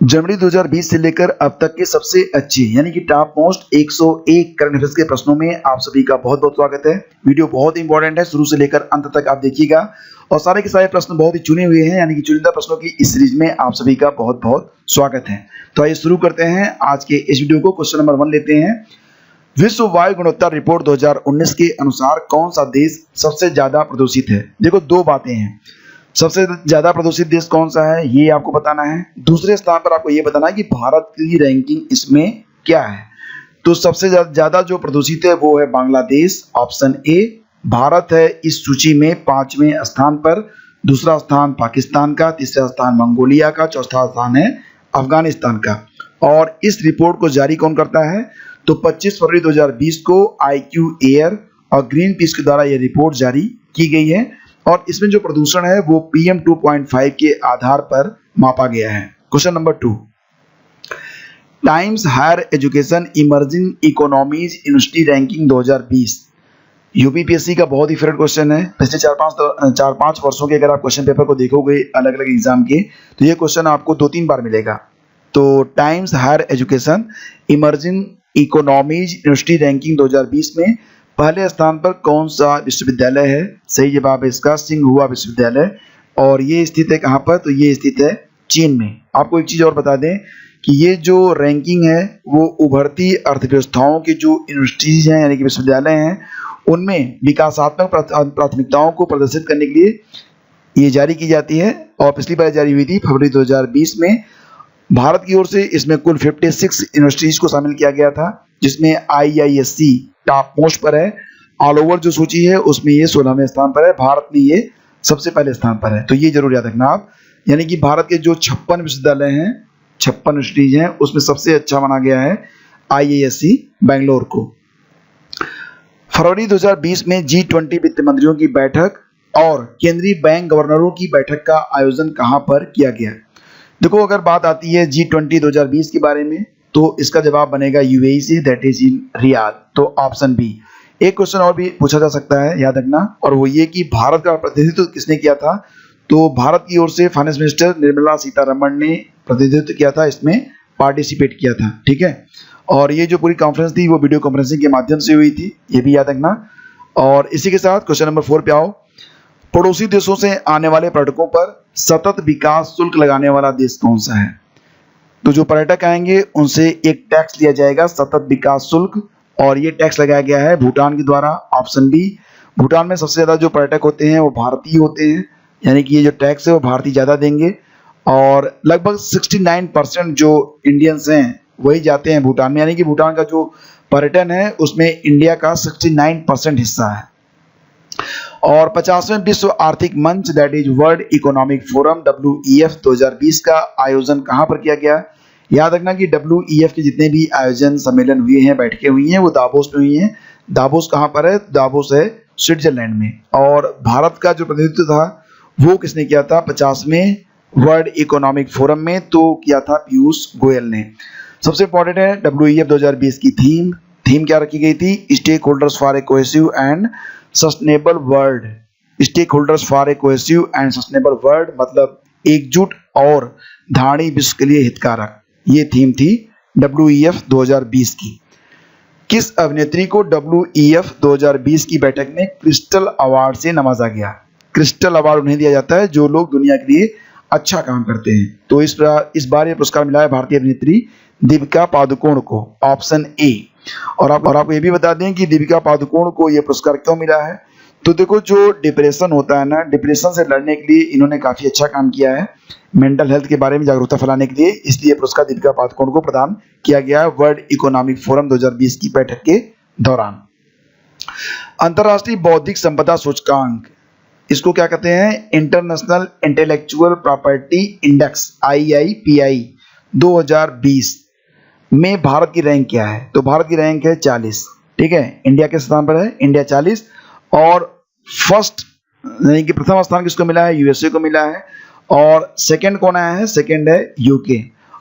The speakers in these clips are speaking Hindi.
जनवरी 2020 से लेकर अब तक के सबसे अच्छे यानी कि टॉप मोस्ट 101 करंट अफेयर्स के प्रश्नों में आप सभी का बहुत बहुत स्वागत है। वीडियो बहुत इंपॉर्टेंट है, शुरू से लेकर अंत तक आप देखिएगा और सारे के सारे प्रश्न बहुत ही चुने हुए हैं यानी कि चुनिंदा प्रश्नों की इस सीरीज में आप सभी का बहुत बहुत स्वागत है। तो आइए शुरू करते हैं आज के इस वीडियो को। क्वेश्चन नंबर 1 लेते हैं। विश्व वायु गुणवत्ता रिपोर्ट 2019 के अनुसार कौन सा देश सबसे ज्यादा प्रदूषित है? देखो दो बातें हैं, सबसे ज्यादा प्रदूषित देश कौन सा है ये आपको बताना है, दूसरे स्थान पर आपको ये बताना है कि भारत की रैंकिंग इसमें क्या है। तो सबसे ज्यादा जो प्रदूषित है वो है बांग्लादेश, ऑप्शन ए। भारत है इस सूची में 5वें स्थान पर, दूसरा स्थान पाकिस्तान का, तीसरा स्थान मंगोलिया का, चौथा स्थान है अफगानिस्तान का। और इस रिपोर्ट को जारी कौन करता है? तो 25 फरवरी 2020 को IQ एयर और ग्रीन पीस के द्वारा यह रिपोर्ट जारी की गई है और इसमें जो प्रदूषण है वो PM 2.5 के आधार पर मापा गया है। Question number 2, Times Higher Education Emerging Economies University Ranking 2020 UPPSC का बहुत ही फेवरेट क्वेश्चन है। पिछले 4-5 वर्षों के अगर आप क्वेश्चन पेपर को देखोगे अलग अलग एग्जाम के तो ये क्वेश्चन आपको 2-3 बार मिलेगा। तो Times Higher Education Emerging Economies University Ranking 2020 में पहले स्थान पर कौन सा विश्वविद्यालय है? सही जवाब है इसका सिंघुआ विश्वविद्यालय। और ये स्थित है कहाँ पर? तो ये स्थित है चीन में। आपको एक चीज और बता दें कि ये जो रैंकिंग है वो उभरती अर्थव्यवस्थाओं की जो यूनिवर्सिटीज हैं यानी कि विश्वविद्यालय हैं उनमें विकासात्मक प्राथमिकताओं को प्रदर्शित करने के लिए ये जारी की जाती है। और पिछली बार जारी हुई थी फरवरी 2020 में। भारत की ओर से इसमें कुल 56 यूनिवर्सिटीज को शामिल किया गया था जिसमें IISc टॉप मोस्ट पर है। ऑल ओवर जो सूची है उसमें ये 16वें स्थान पर है, भारत में ये सबसे पहले स्थान पर है। तो ये जरूर याद रखना आप, यानी कि भारत के जो 56 विश्वविद्यालय हैं, 56 यूनिवर्सिटीज हैं उसमें सबसे अच्छा माना गया है IISc बेंगलोर को। फरवरी 2020 में G20 वित्त मंत्रियों की बैठक और केंद्रीय बैंक गवर्नरों की बैठक का आयोजन कहां पर किया गया? देखो अगर बात आती है G20 2020 के बारे में तो इसका जवाब बनेगा UAE से, दैट इज इन रियाद। तो ऑप्शन बी। एक क्वेश्चन और भी पूछा जा सकता है, याद रखना, और वो ये कि भारत का प्रतिनिधित्व किसने किया था? तो भारत की ओर से फाइनेंस मिनिस्टर निर्मला सीतारमण ने प्रतिनिधित्व किया था, इसमें पार्टिसिपेट किया था। ठीक है, और ये जो पूरी कॉन्फ्रेंस थी वो वीडियो कॉन्फ्रेंसिंग के माध्यम से हुई थी, ये भी याद रखना। और इसी के साथ क्वेश्चन नंबर 4 पे आओ। पड़ोसी देशों से आने वाले पर्यटकों पर सतत विकास शुल्क लगाने वाला देश कौन सा है? तो जो पर्यटक आएंगे उनसे एक टैक्स लिया जाएगा, सतत विकास शुल्क, और ये टैक्स लगाया गया है भूटान के द्वारा। Option B. भूटान में सबसे ज्यादा जो पर्यटक होते हैं वो भारतीय होते हैं, यानी कि ये जो टैक्स है वो भारतीय ज्यादा देंगे और लगभग 69% जो इंडियंस हैं वही जाते हैं भूटान में, यानी कि भूटान का जो पर्यटन है उसमें इंडिया का 69% हिस्सा है। और 50वें विश्व आर्थिक मंच that is world economic forum WEF 2020 का आयोजन कहां पर किया गया? याद रखना कि WEF के जितने भी आयोजन सम्मेलन हुए हैं, बैठकें हुई हैं, वो दावोस में हुई हैं। दावोस कहां पर है? दावोस है स्विट्जरलैंड में। और भारत का जो प्रतिनिधित्व था वो किसने किया था 50वें वर्ल्ड इकोनॉमिक फोरम में? तो किया था पीयूष गोयल ने। सबसे इंपॉर्टेंट है WEF 2020 की थीम क्या रखी गई थी? Stakeholders for a cohesive and sustainable world. Stakeholders for a cohesive and sustainable world मतलब एकजुट और धारणी विश्व के लिए हितकारक, ये थीम थी WEF 2020 की। किस अभिनेत्री को WEF 2020 की बैठक में क्रिस्टल अवार्ड से नवाजा गया? क्रिस्टल अवार्ड उन्हें दिया जाता है जो लोग दुनिया के लिए अच्छा काम करते हैं। तो इस बार ये पुरस्कार मिला है भारतीय अभिनेत्री दीपिका पादुकोण को, ऑप्शन ए। और आपको ये भी बता दें कि दीपिका पादुकोण को ये पुरस्कार क्यों मिला है? तो देखो जो डिप्रेशन होता है ना, डिप्रेशन से लड़ने के लिए इन्होंने काफी अच्छा काम किया है, मेंटल हेल्थ के बारे में जागरूकता फैलाने के लिए, इसलिए पुरस्कार दीपिका पादुकोण को प्रदान किया गया है वर्ल्ड इकोनॉमिक फोरम 2020 की बैठक के दौरान। अंतरराष्ट्रीय बौद्धिक संपदा सूचकांक, इसको क्या कहते हैं? International intellectual property index IIPI 2020 में भारत की रैंक क्या है? तो भारत की रैंक है 40। ठीक है, इंडिया के स्थान पर है, इंडिया 40। और फर्स्ट यानी कि प्रथम स्थान किसको मिला है? USA को मिला है। और सेकंड कौन आया है? सेकंड है UK।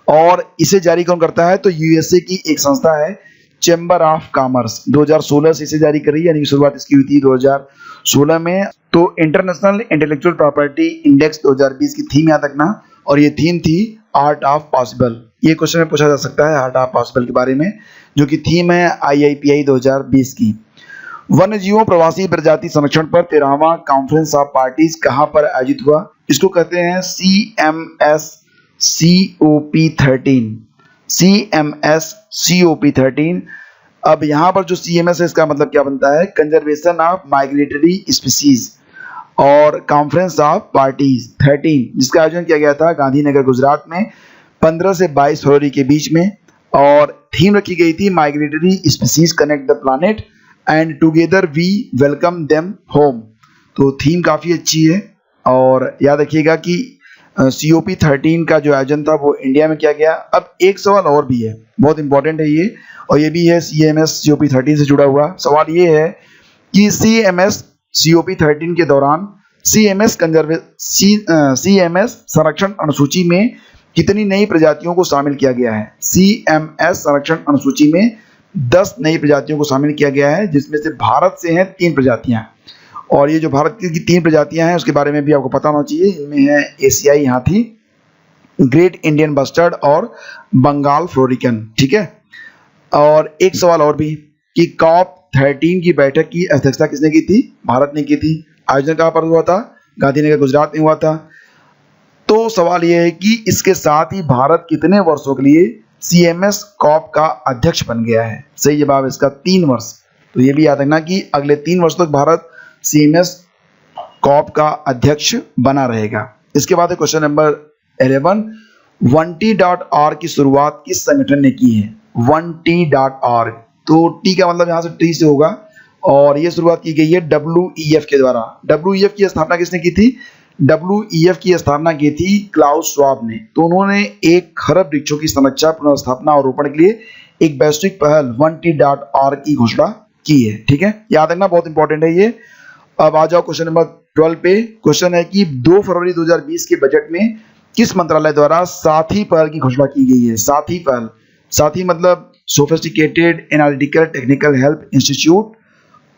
और इसे जारी कौन करता है? तो USA की एक संस्था है चैम्बर ऑफ कॉमर्स, 2016 से इसे जारी करी, यानी कि शुरुआत इसकी हुई थी 2016 में। तो इंटरनेशनल इंटेलेक्चुअल प्रॉपर्टी इंडेक्स 2020 की थीम याद रखना, और ये थीम थी आर्ट ऑफ पॉसिबल। ये क्वेश्चन में पूछा जा सकता है आर्ट ऑफ पॉसिबल के बारे में, जो कि थीम है IIPI 2020 की। वन्य जीवों प्रवासी प्रजाति संरक्षण पर 13वां कॉन्फ्रेंस ऑफ पार्टीज कहां पर आयोजित हुआ? इसको कहते हैं CMS COP13। CMS COP13। अब यहाँ पर जो CMS है इसका मतलब क्या बनता है? Conservation of migratory species. और कॉन्फ्रेंस ऑफ पार्टीज 13, जिसका आयोजन किया गया था गांधीनगर गुजरात में 15 से 22 फरवरी के बीच में, और थीम रखी गई थी migratory species connect the planet and together we welcome them home. तो थीम काफ़ी अच्छी है। और याद रखिएगा कि COP13 का जो आयोजन था वो इंडिया में किया गया। अब एक सवाल और भी है, बहुत इंपॉर्टेंट है ये, और ये भी है CMS COP13 से जुड़ा हुआ। सवाल ये है कि CMS COP13 के दौरान CMS संरक्षण अनुसूची में कितनी नई प्रजातियों को शामिल किया गया है? CMS संरक्षण अनुसूची में 10 नई प्रजातियों को शामिल किया गया है, जिसमें से भारत से हैं 3 प्रजातियां। और ये जो भारत की 3 प्रजातियां हैं उसके बारे में भी आपको पता होना चाहिए। इनमें है एशियाई हाथी, ग्रेट इंडियन बस्टर्ड और बंगाल फ्लोरिकन। ठीक है। और एक सवाल और भी कि COP13 की बैठक की अध्यक्षता किसने की थी? भारत ने की थी। आयोजन कहाँ पर हुआ था? गांधीनगर गुजरात में हुआ था। तो सवाल यह है कि इसके साथ ही भारत कितने वर्षों के लिए CMS COP का अध्यक्ष बन गया है? सही जवाब इसका 3 वर्ष। तो ये भी याद रखना कि अगले 3 वर्ष तक भारत CMS COP का अध्यक्ष बना रहेगा। इसके बाद क्वेश्चन नंबर 11, 1T.org की शुरुआत किस संगठन ने की है? 1T.org, तो टी का मतलब यहाँ से ट्री से होगा, और ये शुरुआत की गई है WEF के द्वारा। WEF की स्थापना किसने की थी? WEF की स्थापना की थी क्लाउस श्वाब ने। तो उन्होंने 1 खरब वृक्षों की संरक्षा, पुनर्स्थापना और रोपण के लिए एक वैश्विक पहल 1T.org की घोषणा की है। ठीक है, याद रखना, बहुत इंपॉर्टेंट है ये। अब आ जाओ क्वेश्चन नंबर 12 पे। क्वेश्चन है कि 2 फरवरी 2020 के बजट में किस मंत्रालय द्वारा साथी पहल की घोषणा की गई है? साथी पहल, साथी मतलब sophisticated analytical technical help institute,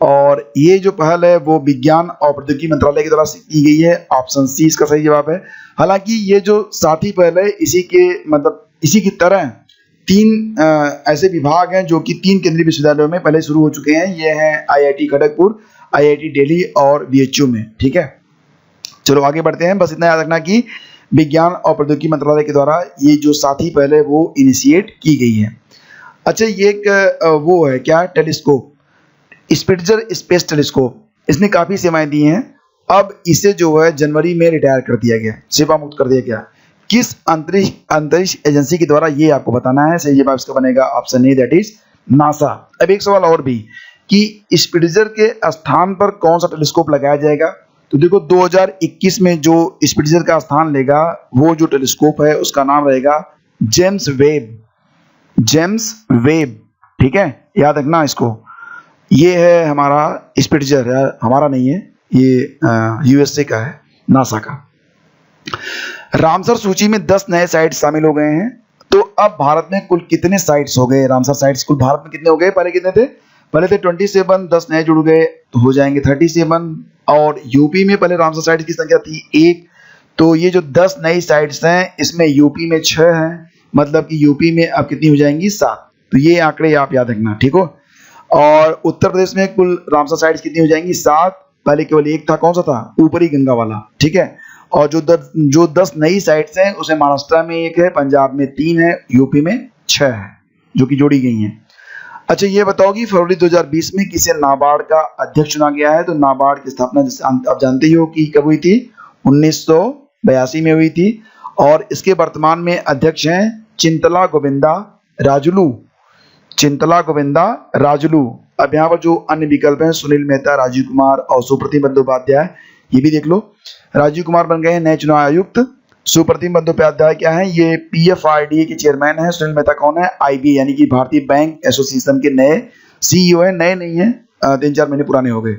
और ये जो पहल है वो विज्ञान और प्रौद्योगिकी मंत्रालय की द्वारा की गई है। ऑप्शन सी इसका सही जवाब है। हालांकि ये जो साथी पहल है इसी की तरह 3 ऐसे विभाग हैं जो कि 3 केंद्रीय विश्वविद्यालयों में पहले शुरू हो चुके हैं। ये हैं IIT खड़गपुर, IIT दिल्ली और BHU में। ठीक है, चलो आगे बढ़ते हैं। बस इतना याद रखना कि विज्ञान और प्रौद्योगिकी मंत्रालय के द्वारा ये जो साथी पहल है वो इनिशिएट की गई है। अच्छा, ये एक वो है क्या, टेलीस्कोप, स्पिट्जर स्पेस टेलीस्कोप। इसने काफ़ी सेवाएं दी हैं। अब इसे जो है जनवरी में रिटायर कर दिया गया, सेवा मुक्त कर दिया गया। किस अंतरिक्ष एजेंसी के द्वारा, ये आपको बताना है। सही जवाब इसका बनेगा option A, that is NASA. अब एक सवाल और भी कि स्पिट्जर के स्थान पर कौन सा टेलीस्कोप लगाया जाएगा? तो देखो 2021 में जो स्पिट्जर का स्थान लेगा वो जो टेलीस्कोप है उसका नाम रहेगा जेम्स वेब। जेम्स वेब, ठीक है, याद रखना इसको। ये है हमारा स्पिट्जर, हमारा नहीं है ये, USA का है, नासा का। रामसर सूची में 10 नए साइट्स शामिल हो गए हैं। तो अब भारत में कुल कितने साइट्स हो गए? रामसर साइट्स कुल भारत में कितने हो गए? पहले कितने थे? पहले थे 27, 10 नए जुड़ गए तो हो जाएंगे 37। और यूपी में पहले रामसर साइट्स की संख्या थी 1। तो ये जो 10 नई साइट्स हैं इसमें यूपी में 6 हैं, मतलब कि यूपी में अब कितनी हो जाएंगी? 7। तो ये आंकड़े आप याद रखना, ठीक हो। और उत्तर प्रदेश में कुल रामसर साइट्स कितनी हो जाएंगी? 7। पहले केवल 1 था, कौन सा था? ऊपरी गंगा वाला, ठीक है। और जो 10 नई साइट्स हैं उसमें महाराष्ट्र में 1 है, पंजाब में 3 है, यूपी में 6 है, जो कि जोड़ी गई हैं। अच्छा, ये बताओ कि फरवरी 2020 में किसे नाबार्ड का अध्यक्ष चुना गया है? तो नाबार्ड की स्थापना जैसे आप जानते ही हो कि कब हुई थी? 1982 में हुई थी। और इसके वर्तमान में अध्यक्ष हैं चिंतला गोविंदा राजुलू। चिंतला गोविंदा राजुलू। अब यहाँ पर जो अन्य विकल्प हैं, सुनील मेहता, राजीव कुमार और सुप्रतिम बंदोपाध्याय, ये भी देख लो। राजीव कुमार बन गए हैं नए चुनाव आयुक्त। सुप्रतिम बंदोपाध्याय क्या है? ये PFRDA के चेयरमैन है। सुनील मेहता कौन है? IBA यानी कि भारतीय बैंक एसोसिएशन के नए CEO है। नए नहीं है, 3-4 महीने पुराने हो गए।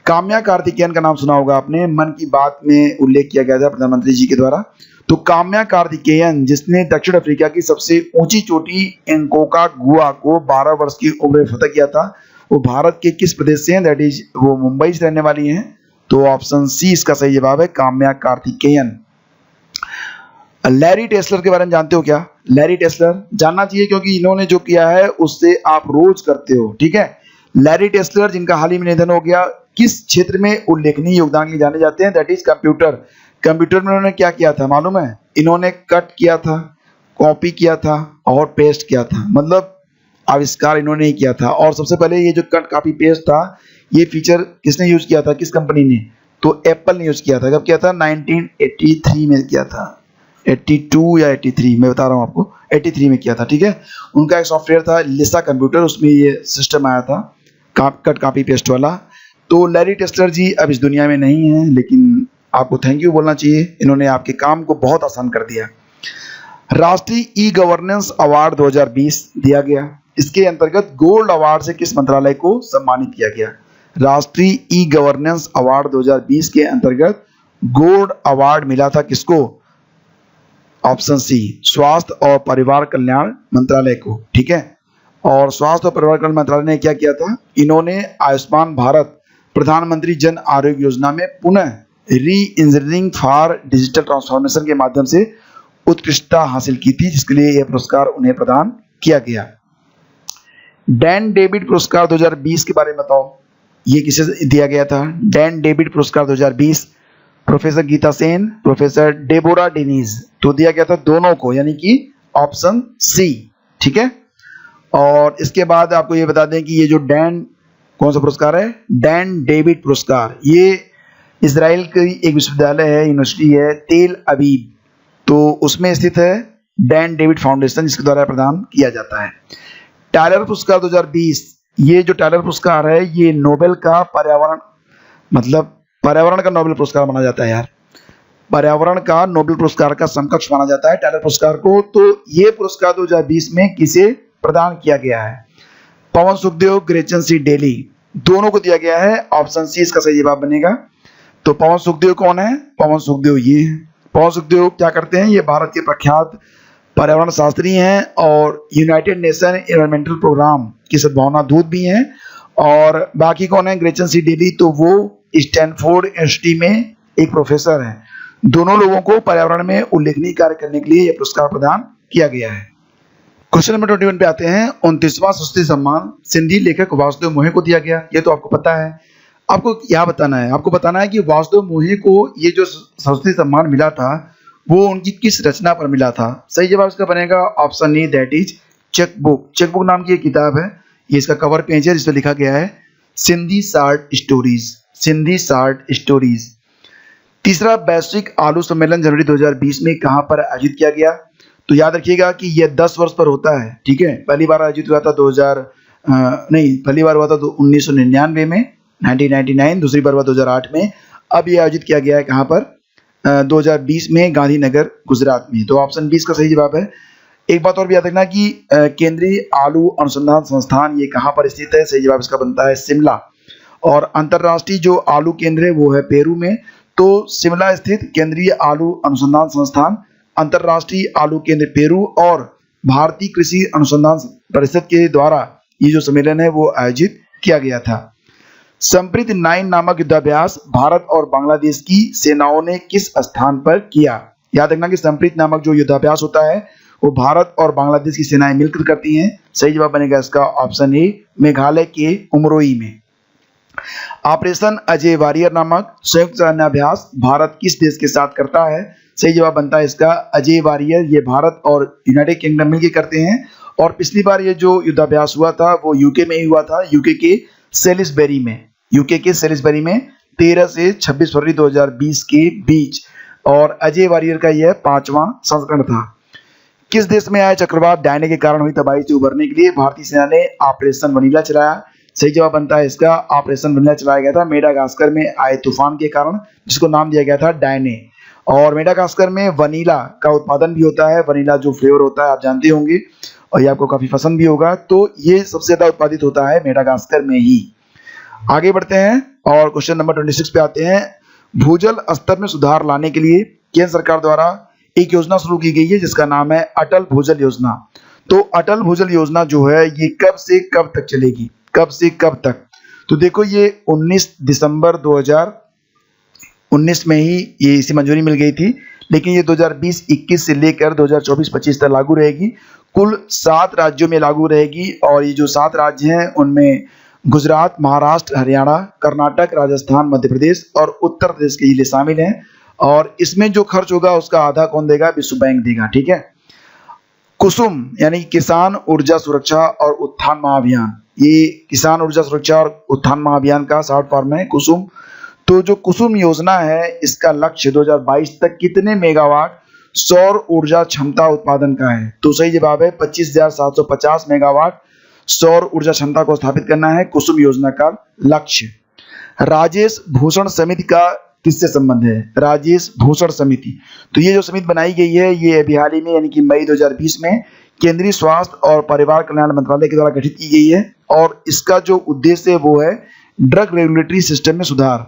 काम्या कार्तिकेयन का नाम सुना होगा आपने, मन की बात में उल्लेख किया गया था प्रधानमंत्री जी के द्वारा। तो काम्या कार्तिकेयन, जिसने दक्षिण अफ्रीका की सबसे ऊंची चोटी एंकोकागुआ को 12 वर्ष की उम्र में फतह किया था, वो भारत के किस प्रदेश से हैं? दैट इज वो मुंबई से रहने वाली हैं। तो ऑप्शन सी इसका सही जवाब है, काम्या कार्तिकेयन। लैरी टेस्लर के बारे में जानते हो क्या? लैरी टेस्लर जानना चाहिए क्योंकि इन्होंने जो किया है उससे आप रोज करते हो, ठीक है। लैरी टेस्लर जिनका हाल ही में निधन हो गया, किस क्षेत्र में उल्लेखनीय योगदान के लिए जाने जाते हैं? That is computer. कंप्यूटर में उन्होंने क्या किया था मालूम है? इन्होंने कट किया था, कॉपी किया था और पेस्ट किया था, मतलब आविष्कार इन्होंने ही किया था। और सबसे पहले ये जो कट कॉपी पेस्ट था, ये फीचर किसने यूज किया था, किस कंपनी ने? तो एप्पल ने यूज किया था। कब किया था? 1983 में किया था। 82 या 83 मैं बता रहा हूँ आपको, 83 में किया था, ठीक है। उनका एक सॉफ्टवेयर था लिसा कंप्यूटर, उसमें ये सिस्टम आया था कट कॉपी पेस्ट वाला। तो लैरी टेस्लर जी अब इस दुनिया में नहीं है, लेकिन आपको थैंक यू बोलना चाहिए, इन्होंने आपके काम को बहुत आसान कर दिया। राष्ट्रीय ई गवर्नेंस अवार्ड 2020 दिया गया, इसके अंतर्गत गोल्ड अवार्ड से किस मंत्रालय को सम्मानित किया गया? राष्ट्रीय ई गवर्नेंस अवार्ड 2020 के अंतर्गत गोल्ड अवार्ड मिला था किसको? ऑप्शन सी, स्वास्थ्य और परिवार कल्याण मंत्रालय को, ठीक है। और स्वास्थ्य और परिवार कल्याण मंत्रालय ने क्या किया था? इन्होंने आयुष्मान भारत प्रधानमंत्री जन आरोग्य योजना में पुनः री इंजीनियरिंग फॉर डिजिटल ट्रांसफॉर्मेशन के माध्यम से उत्कृष्टता हासिल की थी, जिसके लिए यह पुरस्कार उन्हें प्रदान किया गया। डैन डेविड पुरस्कार 2020 के बारे में बताओ, ये किसे दिया गया था? डैन डेविड पुरस्कार 2020 professor Geeta Sen, professor Debora Diniz, तो दिया गया था दोनों को, यानी कि ऑप्शन सी, ठीक है। और इसके बाद आपको ये बता दें कि ये जो डैन, कौन सा पुरस्कार है? डैन डेविड पुरस्कार, ये इजराइल की एक विश्वविद्यालय है, यूनिवर्सिटी है तेल अवीव, तो उसमें स्थित है डैन डेविड फाउंडेशन, जिसके द्वारा प्रदान किया जाता है। टायलर पुरस्कार 2020, ये जो टायलर पुरस्कार है ये नोबेल का पर्यावरण, मतलब पर्यावरण का नोबेल पुरस्कार माना जाता है यार, पर्यावरण का नोबेल पुरस्कार का समकक्ष माना जाता है टायलर पुरस्कार को। तो ये पुरस्कार 2020 में किसे प्रदान किया गया है? पवन सुखदेव, ग्रेचन सी डेली, दोनों को दिया गया है। ऑप्शन सी इसका सही जवाब बनेगा। तो पवन सुखदेव कौन है? पवन सुखदेव ये है। पवन सुखदेव क्या करते हैं? ये भारत के प्रख्यात पर्यावरण शास्त्री हैं और यूनाइटेड नेशन एनवायरमेंटल प्रोग्राम की सद्भावना दूत भी हैं। और बाकी कौन है? ग्रेचन सी डेली, तो वो स्टैनफोर्ड यूनिवर्सिटी में एक प्रोफेसर हैं। दोनों लोगों को पर्यावरण में उल्लेखनीय कार्य करने के लिए यह पुरस्कार प्रदान किया गया है। क्वेश्चन नंबर 21 पे आते हैं। 29वां सरस्वती सम्मान सिंधी लेखक वासुदेव मोहे को दिया गया, ये तो आपको पता है। आपको क्या बताना है? आपको बताना है कि वासुदेव मोहे को ये जो सरस्वती सम्मान मिला था वो उनकी किस रचना पर मिला था? सही जवाब इसका बनेगा option A, that is chequebook. Chequebook नाम की एक किताब है, ये इसका कवर पेज है जिसमें लिखा गया है Sindhi short stories, Sindhi short stories. तीसरा वैश्विक आलू सम्मेलन जनवरी 2020 में कहां पर आयोजित किया गया? तो याद रखिएगा कि यह 10 वर्ष पर होता है, ठीक है। पहली बार आयोजित हुआ था पहली बार हुआ था 1999 में, 1999, दूसरी बार हुआ 2008 में। अब यह आयोजित किया गया है कहां पर? 2020 में गांधीनगर गुजरात में। तो ऑप्शन 20 का सही जवाब है। एक बात और भी याद रखना कि केंद्रीय आलू अनुसंधान संस्थान ये कहां पर स्थित है? सही जवाब इसका बनता है शिमला। और अंतरराष्ट्रीय जो आलू केंद्र है वो है पेरू में। तो शिमला स्थित केंद्रीय आलू अनुसंधान संस्थान, अंतरराष्ट्रीय आलू केंद्र पेरू और भारतीय कृषि अनुसंधान परिषद के द्वारा ये जो सम्मेलन है वो आयोजित किया गया था। संप्रीत 9 नामक युद्धाभ्यास भारत और बांग्लादेश की सेनाओं ने किस स्थान पर किया? याद रखना कि संप्रीत नामक जो युद्धाभ्यास होता है वो भारत और बांग्लादेश की सेनाएं मिलकर करती हैं। सही जवाब बनेगा इसका ऑप्शन ए, मेघालय के उमरोई में। ऑपरेशन अजय वारियर नामक संयुक्त सैन्याभ्यास भारत किस देश के साथ करता है? सही जवाब बनता है इसका अजय वारियर, ये भारत और यूनाइटेड किंगडम मिलकर करते हैं। और पिछली बार ये जो युद्धाभ्यास हुआ था वो यूके में ही हुआ था, यूके के सेलिसबरी में, यूके के सेलिसबरी में 13 से 26 फरवरी 2020 के बीच। और अजय वारियर का यह 5वां संस्करण था। किस देश में आए चक्रवात डायने के कारण हुई तबाही से उबरने के लिए भारतीय सेना ने ऑपरेशन वनीला चलाया? सही जवाब बनता है इसका ऑपरेशन वनीला चलाया गया था मेडागास्कर में आए तूफान के कारण, जिसको नाम दिया गया था डायने। और मेडागास्कर में वनीला का उत्पादन भी होता है, वनीला जो फ्लेवर होता है आप जानते होंगे और ये आपको काफी पसंद भी होगा। तो ये सबसे ज्यादा उत्पादित होता है मेडागास्कर में ही। आगे बढ़ते हैं और क्वेश्चन नंबर 26 पे आते हैं। भूजल स्तर में सुधार लाने के लिए केंद्र सरकार द्वारा एक योजना शुरू की गई है जिसका नाम है अटल भूजल योजना। तो अटल भूजल योजना जो है ये कब से कब तक चलेगी? कब से कब तक? तो देखो ये 19 दिसंबर 2019 में ही ये इसी मंजूरी मिल गई थी, लेकिन ये 2020-21 से लेकर 2024-25 तक लागू रहेगी। कुल 7 राज्यों में लागू रहेगी और ये जो 7 राज्य हैं उनमें गुजरात, महाराष्ट्र, हरियाणा, कर्नाटक, राजस्थान, मध्य प्रदेश और उत्तर प्रदेश के जिले शामिल हैं। और इसमें जो खर्च होगा उसका आधा कौन देगा? विश्व बैंक देगा। ठीक है। कुसुम यानी किसान ऊर्जा सुरक्षा और उत्थान महाअभियान, ये किसान ऊर्जा सुरक्षा और उत्थान महाअभियान का शॉर्ट फॉर्म है कुसुम। तो जो कुसुम योजना है इसका लक्ष्य 2022 तक कितने मेगावाट सौर ऊर्जा क्षमता उत्पादन का है? तो सही जवाब है 25,750 मेगावाट सौर ऊर्जा क्षमता को स्थापित करना है कुसुम योजना का लक्ष्य। राजेश भूषण समिति का किससे संबंध है? राजेश भूषण समिति, तो ये जो समिति बनाई गई है ये अभी हाल ही में यानी कि मई 2020 में केंद्रीय स्वास्थ्य और परिवार कल्याण मंत्रालय के द्वारा गठित की गई है और इसका जो उद्देश्य है वो है ड्रग रेगुलेटरी सिस्टम में सुधार।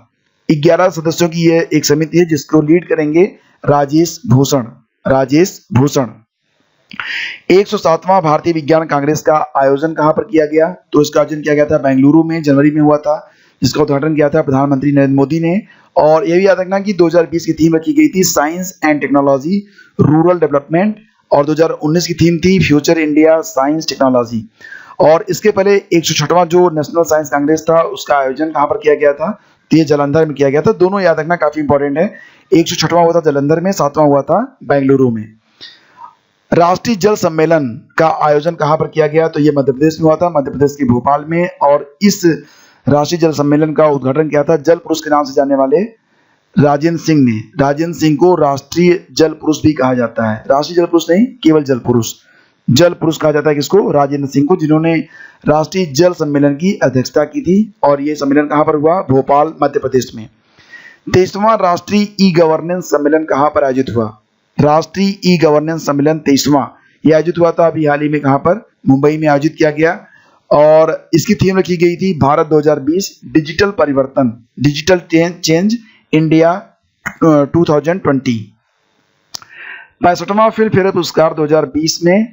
11 सदस्यों की यह एक समिति है जिसको लीड करेंगे राजेश भूषण। 107वां भारतीय विज्ञान कांग्रेस का आयोजन कहां पर किया गया? तो इसका आयोजन किया गया था बेंगलुरु में, जनवरी में हुआ था, जिसका उद्घाटन किया था प्रधानमंत्री नरेंद्र मोदी ने। और यह भी याद रखना कि 2020 की थीम रखी गई थी science and technology rural development और 2019 की थीम थी फ्यूचर इंडिया साइंस टेक्नोलॉजी। और इसके पहले 106वां जो नेशनल साइंस कांग्रेस था उसका आयोजन कहां पर किया गया था? तो ये जालंधर में किया गया था। दोनों याद रखना काफी इंपॉर्टेंट है। 106वां हुआ था जालंधर में, 7वां हुआ था बेंगलुरु में। राष्ट्रीय जल सम्मेलन का आयोजन कहां पर किया गया? तो ये मध्य प्रदेश में हुआ था, मध्य प्रदेश के भोपाल में। और इस राष्ट्रीय जल सम्मेलन का उद्घाटन किया था जल पुरुष के नाम से जाने वाले राजेंद्र सिंह ने। राजेंद्र सिंह को राष्ट्रीय जल पुरुष भी कहा जाता है। राष्ट्रीय जल पुरुष नहीं, केवल जल पुरुष। जल पुरुष कहा जाता है किसको? राजेंद्र सिंह को, जिन्होंने राष्ट्रीय जल सम्मेलन की अध्यक्षता की थी। और ये सम्मेलन कहां पर हुआ? भोपाल, मध्य प्रदेश में। 23वां राष्ट्रीय ई गवर्नेंस सम्मेलन कहां पर आयोजित हुआ? राष्ट्रीय ई गवर्नेंस सम्मेलन 23वां यह आयोजित हुआ था अभी हाल ही में। कहां पर? मुंबई में आयोजित किया गया। और इसकी थीम रखी गई थी भारत 2020 डिजिटल परिवर्तन, डिजिटल चेंज इंडिया 2020। 65वां फिल्म फेयर पुरस्कार 2020 में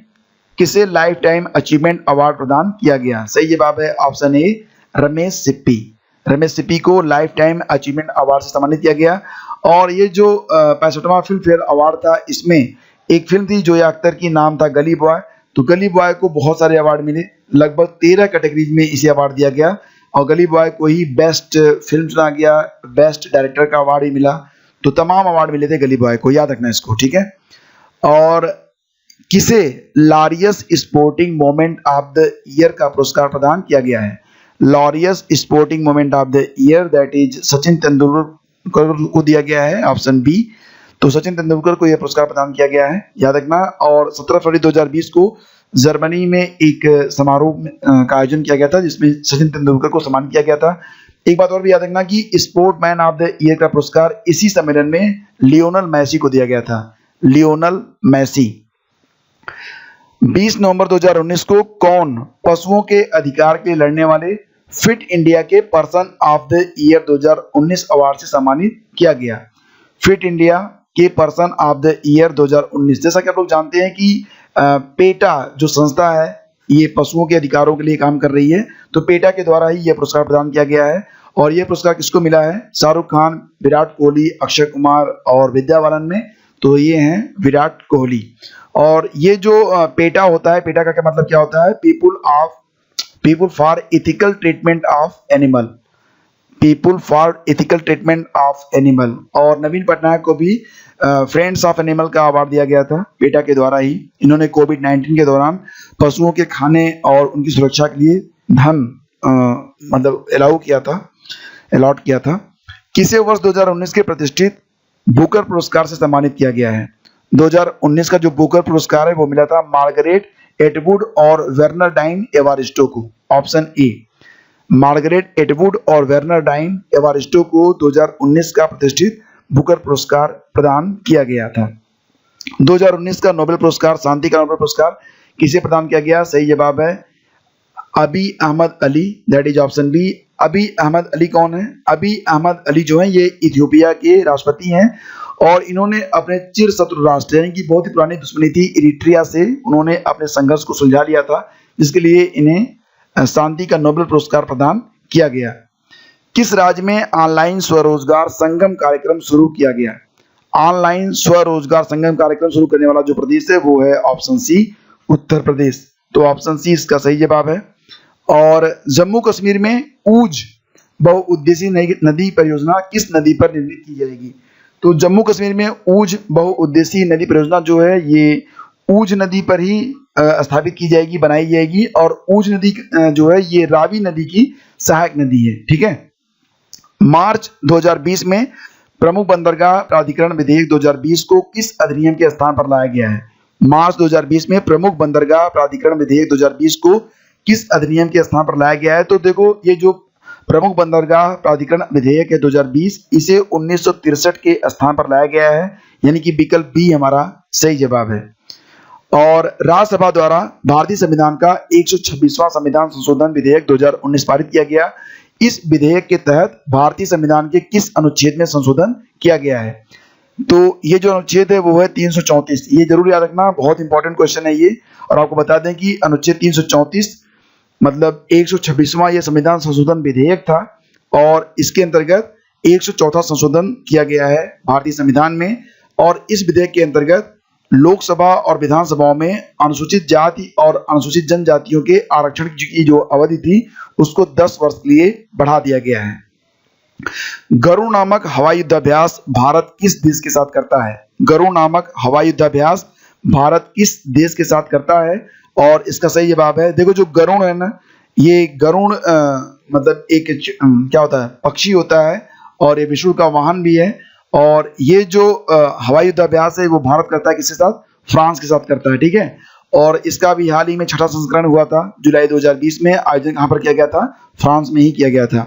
किसे लाइफ टाइम अचीवमेंट अवार्ड प्रदान किया गया? सही जवाब है ऑप्शन ए रमेश सिप्पी। रमेश सिप्पी को लाइफ टाइम अचीवमेंट अवार्ड से सम्मानित किया गया। और ये जो 65वां फिल्म फेयर अवार्ड था इसमें एक फिल्म थी जो या अख्तर की, नाम था गली बॉय। तो गली बॉय को बहुत सारे अवार्ड मिले, लगभग 13 कैटेगरीज में इसे अवार्ड दिया गया और गली बॉय को ही बेस्ट फिल्म चुना गया, बेस्ट डायरेक्टर का अवार्ड ही मिला। तो तमाम अवार्ड मिले थे गली बॉय को, याद रखना इसको, ठीक है। और किसे Laureus sporting moment of the year का पुरस्कार प्रदान किया गया है? Laureus sporting moment of the year that is Sachin Tendulkar को दिया गया है, ऑप्शन बी। तो सचिन तेंदुलकर को यह पुरस्कार प्रदान किया गया है, याद रखना। और 17 फरवरी 2020 को जर्मनी में एक समारोह का आयोजन किया गया था जिसमें सचिन तेंदुलकर को सम्मानित किया गया था। एक बात और भी याद रखना कि sport man of the year का पुरस्कार इसी सम्मेलन में लियोनल मैसी को दिया गया था, लियोनल मैसी। 20 नवंबर 2019 को कौन पशुओं के अधिकार के लिए लड़ने वाले फिट इंडिया के person of the year 2019 award से सम्मानित किया गया? फिट इंडिया के पर्सन ऑफ द ईयर 2019। जैसा कि आप लोग जानते हैं कि पेटा जो संस्था है ये पशुओं के अधिकारों के लिए काम कर रही है, तो पेटा के द्वारा ही यह पुरस्कार प्रदान किया गया है। और यह पुरस्कार किसको मिला है? शाहरुख खान, विराट कोहली, अक्षय कुमार और विद्या बालन में। तो ये हैं विराट कोहली। और ये जो पेटा होता है, पेटा का क्या मतलब क्या होता है? People for ethical treatment of animal, people for ethical treatment of animal. और नवीन पटनायक को भी फ्रेंड्स ऑफ एनिमल का अवार्ड दिया गया था पेटा के द्वारा ही। इन्होंने कोविड-19 के दौरान पशुओं के खाने और उनकी सुरक्षा के लिए धन मतलब अलॉट किया था। किसे वर्ष 2019 के प्रतिष्ठित बुकर पुरस्कार से सम्मानित किया गया है? 2019 का जो बुकर पुरस्कार है वो मिला था मार्गरेट एटवुड और वेर्नरडाइन एवारिस्टो को, ऑप्शन ए। मार्गरेट एटवुड और वेर्नरडाइन एवारिस्टो को 2019 का प्रतिष्ठित बुकर पुरस्कार प्रदान किया गया था। 2019 का नोबेल पुरस्कार, शांति का नोबेल पुरस्कार किसे प्रदान किया गया? सही जवाब है Abiy Ahmed Ali, that is option B. Abiy Ahmed Ali कौन है? अबी अहमद अली जो है ये इथियोपिया के राष्ट्रपति हैं और इन्होंने अपने चिर शत्रु राष्ट्र यानी कि बहुत ही पुरानी दुश्मनी थी इरिट्रिया से, उन्होंने अपने संघर्ष को सुलझा लिया था, जिसके लिए इन्हें शांति का नोबेल पुरस्कार प्रदान किया गया। किस राज्य में ऑनलाइन स्वरोजगार संगम कार्यक्रम शुरू किया गया? ऑनलाइन स्वरोजगार संगम कार्यक्रम शुरू करने वाला जो प्रदेश है वो है ऑप्शन सी उत्तर प्रदेश। तो ऑप्शन सी इसका सही जवाब है। और जम्मू कश्मीर में ऊज बहुउद्देशीय नदी परियोजना किस नदी पर निर्मित की जाएगी? तो जम्मू कश्मीर में ऊज बहुउद्देशीय नदी परियोजना जो है ये ऊज नदी पर ही स्थापित की जाएगी, बनाई जाएगी। और ऊज नदी जो है ये रावी नदी की सहायक नदी है, ठीक है। मार्च 2020 में प्रमुख बंदरगाह प्राधिकरण विधेयक 2020 को किस अधिनियम के स्थान पर लाया गया है? मार्च 2020 में प्रमुख बंदरगाह प्राधिकरण विधेयक 2020 को किस अधिनियम के स्थान पर लाया गया है? तो देखो, ये जो प्रमुख बंदरगाह प्राधिकरण विधेयक है 2020, इसे 1963 के स्थान पर लाया गया है, यानी कि विकल्प बी हमारा सही जवाब है। और राज्यसभा द्वारा भारतीय संविधान का 126वां संविधान संशोधन विधेयक 2019 पारित किया गया। इस विधेयक के तहत भारतीय संविधान के किस अनुच्छेद में संशोधन किया गया है? तो ये जो अनुच्छेद है वो है 334। ये जरूर याद रखना, बहुत इंपॉर्टेंट क्वेश्चन है ये। और आपको बता दें कि अनुच्छेद 334 मतलब 126वां ये संविधान संशोधन विधेयक था, और इसके अंतर्गत 104वां संशोधन किया गया है भारतीय संविधान में। और इस विधेयक के अंतर्गत लोकसभा और विधानसभाओं में अनुसूचित जाति और अनुसूचित जनजातियों के आरक्षण की जो अवधि थी उसको 10 वर्ष के लिए बढ़ा दिया गया है। गरुड़ नामक हवाई युद्धाभ्यास भारत किस देश के साथ करता है? गरुड़ नामक हवाई युद्धाभ्यास भारत किस देश के साथ करता है? और इसका सही जवाब है, देखो जो गरुड़ है ना, ये गरुड़ मतलब एक क्या होता है, पक्षी होता है, और ये विष्णु का वाहन भी है। और ये जो हवाई युद्धाभ्यास है वो भारत करता है किसके साथ? फ्रांस के साथ करता है, ठीक है। और इसका भी हाल ही में 6वां संस्करण हुआ था, जुलाई 2020 में। आयोजन कहाँ पर किया गया था? फ्रांस में ही किया गया था।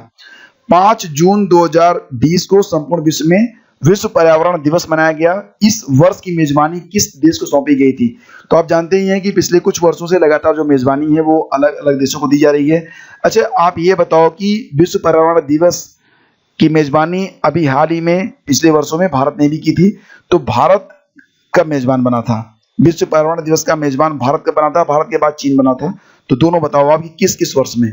5 जून 2020 को संपूर्ण विश्व में विश्व पर्यावरण दिवस मनाया गया। इस वर्ष की मेजबानी किस देश को सौंपी गई थी? तो आप जानते ही हैं कि पिछले कुछ वर्षों से लगातार जो मेजबानी है वो अलग अलग देशों को दी जा रही है। अच्छा, आप ये बताओ कि विश्व पर्यावरण दिवस की मेजबानी अभी हाल ही में पिछले वर्षों में भारत ने भी की थी, तो भारत कब मेजबान बना था? विश्व पर्यावरण दिवस का मेजबान भारत कब बना था? भारत के बाद चीन बना था। तो दोनों बताओ आप कि किस किस वर्ष में।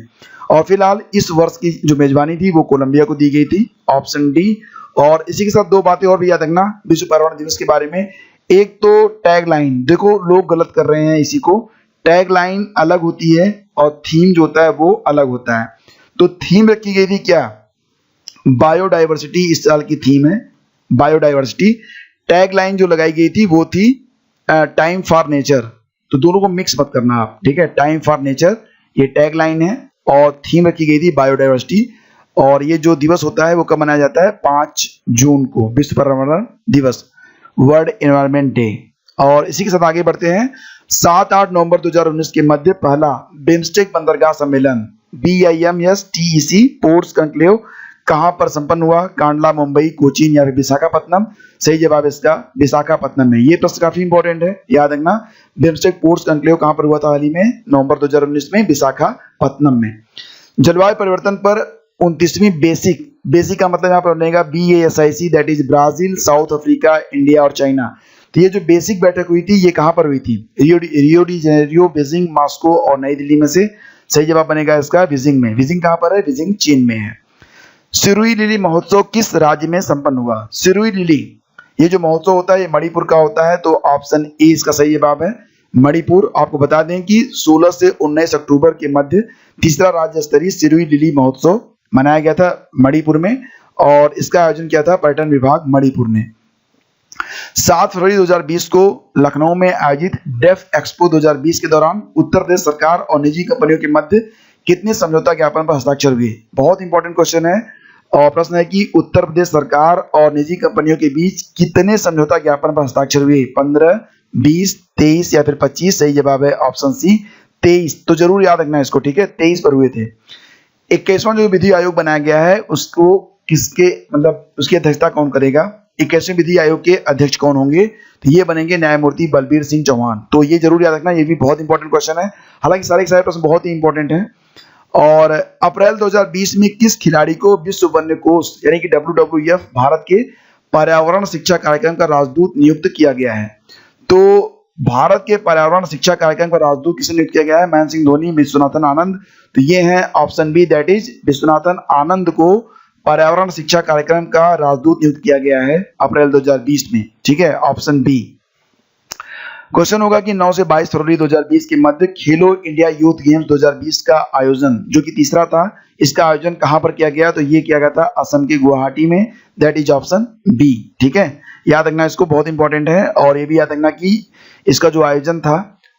और फिलहाल इस वर्ष की जो मेजबानी थी वो कोलंबिया को दी गई थी, ऑप्शन डी। और इसी के साथ दो बातें और भी याद रखना विश्व पर्यावरण दिवस के बारे में। एक तो टैग लाइन, देखो लोग गलत कर रहे हैं इसी को। टैग लाइन अलग होती है और थीम जो होता है वो अलग होता है। तो थीम रखी गई थी क्या? बायोडाइवर्सिटी इस साल की थीम है, बायोडाइवर्सिटी। टैग लाइन जो लगाई गई थी वो थी टाइम फॉर नेचर। तो दोनों को मिक्स मत करना आप, ठीक है। टाइम फॉर नेचर ये टैग लाइन है, और थीम रखी गई थी बायोडाइवर्सिटी। और ये जो दिवस होता है वो कब मनाया जाता है? 5 जून को, विश्व पर्यावरण दिवस, वर्ल्ड एनवायरनमेंट डे। और इसी के साथ आगे बढ़ते हैं। 7-8 नवंबर 2019 के मध्य पहला बिम्स्टेक बंदरगाह सम्मेलन BIMSTEC पोर्ट्स कॉन्क्लेव कहां पर संपन्न हुआ? कांडला, मुंबई, कोचीन या फिर विशाखापत्तनम? सही जवाब इसका विशाखापत्तनम है। ये प्रश्न काफी इंपॉर्टेंट है, याद रखना। बिम्स्टेक पोर्ट्स कॉन्क्लेव कहां पर हुआ था हाल ही में? नवंबर 2019 में विशाखापत्तनम में। जलवायु परिवर्तन पर 29वीं बेसिक का मतलब यहाँ पर बनेगा BASIC, that is Brazil, south Africa, India और चाइना। तो ये जो बेसिक बैठक हुई थी ये कहां पर हुई थी? Rio de Janeiro, Beijing, Moscow और नई दिल्ली में से सही जवाब बनेगा इसका बीजिंग में। बीजिंग कहां पर है? बीजिंग चीन में है। सिरुई लिली महोत्सव किस राज्य में संपन्न हुआ? सिरुई लिली ये जो महोत्सव होता है ये मणिपुर का होता है, तो ऑप्शन ए इसका सही जवाब है, मणिपुर। आपको बता दें कि 16 से 19 अक्टूबर के मध्य तीसरा राज्य स्तरीय सिरुई लिली महोत्सव मनाया गया था मणिपुर में, और इसका आयोजन किया था पर्यटन विभाग मणिपुर ने। 7 फरवरी 2020 को लखनऊ में आयोजित डेफ एक्सपो 2020 के दौरान उत्तर प्रदेश सरकार और निजी कंपनियों के मध्य कितने समझौता ज्ञापन पर हस्ताक्षर हुए? बहुत इंपॉर्टेंट क्वेश्चन है। और प्रश्न है कि उत्तर प्रदेश सरकार और निजी कंपनियों के बीच कितने समझौता ज्ञापन पर हस्ताक्षर हुए? 15, 20, 23 या फिर 25? सही जवाब है ऑप्शन सी 23। तो जरूर याद रखना इसको, ठीक है। 23 पर हुए थे। 21वां जो विधि आयोग बनाया गया है उसको किसके मतलब उसकी अध्यक्षता कौन करेगा? 21वें विधि आयोग के अध्यक्ष कौन होंगे? तो ये बनेंगे न्यायमूर्ति बलबीर सिंह चौहान। तो ये जरूर याद रखना, ये भी बहुत इंपॉर्टेंट क्वेश्चन है। हालांकि सारे के सारे प्रश्न बहुत ही इंपॉर्टेंट हैं। और अप्रैल 2020 में किस खिलाड़ी को विश्व वन्य कोष यानी कि WWF भारत के पर्यावरण शिक्षा कार्यक्रम का राजदूत नियुक्त किया गया है? तो भारत के पर्यावरण शिक्षा कार्यक्रम का राजदूत किसे नियुक्त किया गया है? महेंद्र सिंह धोनी, विश्वनाथन आनंद। तो ये है option B, that is Viswanathan Anand को पर्यावरण शिक्षा कार्यक्रम का राजदूत नियुक्त किया गया है अप्रैल 2020 में, ठीक है, ऑप्शन बी। क्वेश्चन होगा कि 9 से 22 फरवरी 2020 के मध्य खेलो इंडिया यूथ गेम्स 2020 का आयोजन, जो कि तीसरा था, इसका आयोजन कहां पर किया गया? तो ये किया गया था असम के गुवाहाटी में, दैट इज ऑप्शन बी, ठीक है। याद रखना इसको, बहुत इंपॉर्टेंट है। और ये भी याद रखना कि इसका जो आयोजन था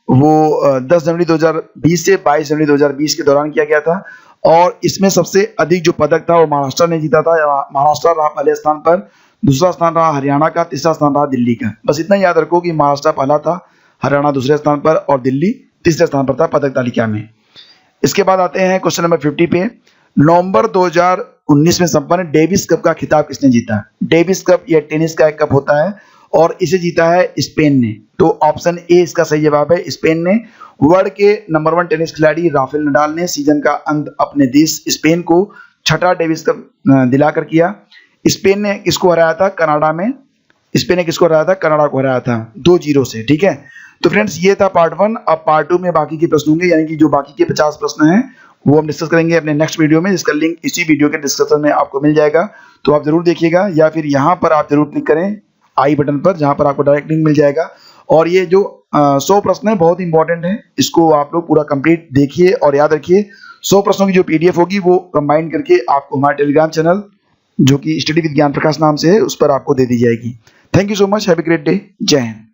वो 10 जनवरी 2020 से 22 जनवरी 2020 के दौरान किया गया था। और इसमें सबसे अधिक जो पदक था वो महाराष्ट्र ने जीता था। महाराष्ट्र रहा पहले स्थान पर, दूसरा स्थान रहा हरियाणा का, तीसरा स्थान रहा दिल्ली का। बस इतना याद रखो कि महाराष्ट्र पहला था, हरियाणा दूसरे स्थान पर और दिल्ली तीसरे स्थान पर था पदक तालिका में। इसके बाद आते हैं क्वेश्चन नंबर 50 पे। नवंबर 2019 में संपन्न डेविस कप का खिताब किसने जीता? डेविस कप यह टेनिस का एक कप होता है और इसे जीता है स्पेन ने। तो ऑप्शन ए इसका सही जवाब है, स्पेन ने। वर्ल्ड के नंबर 1 टेनिस खिलाड़ी राफेल नडाल ने सीजन का अंत अपने देश स्पेन को छठा डेविस कप दिलाकर किया। स्पेन ने किसको हराया था? कनाडा में। स्पेन ने किसको हराया था? कनाडा को हराया था 2-0 से, ठीक है। तो फ्रेंड्स ये था पार्ट 1। अब पार्ट 2 में बाकी के प्रश्न होंगे, यानी कि जो बाकी के 50 प्रश्न हैं वो हम डिस्कस करेंगे अपने नेक्स्ट वीडियो में, जिसका लिंक इसी वीडियो के डिस्क्रिप्शन में आपको मिल जाएगा। तो आप जरूर देखिएगा, या फिर यहाँ पर आप जरूर क्लिक करें आई बटन पर, जहाँ पर आपको डायरेक्ट लिंक मिल जाएगा। और ये जो 100 प्रश्न है बहुत इंपॉर्टेंट है, इसको आप लोग पूरा कंप्लीट देखिए और याद रखिए। 100 प्रश्नों की जो PDF होगी वो कंबाइन करके आपको हमारे टेलीग्राम चैनल जो कि स्टडी विद ज्ञान प्रकाश नाम से है उस पर आपको दे दी जाएगी। Thank you so much, have a great day, जय हिंद।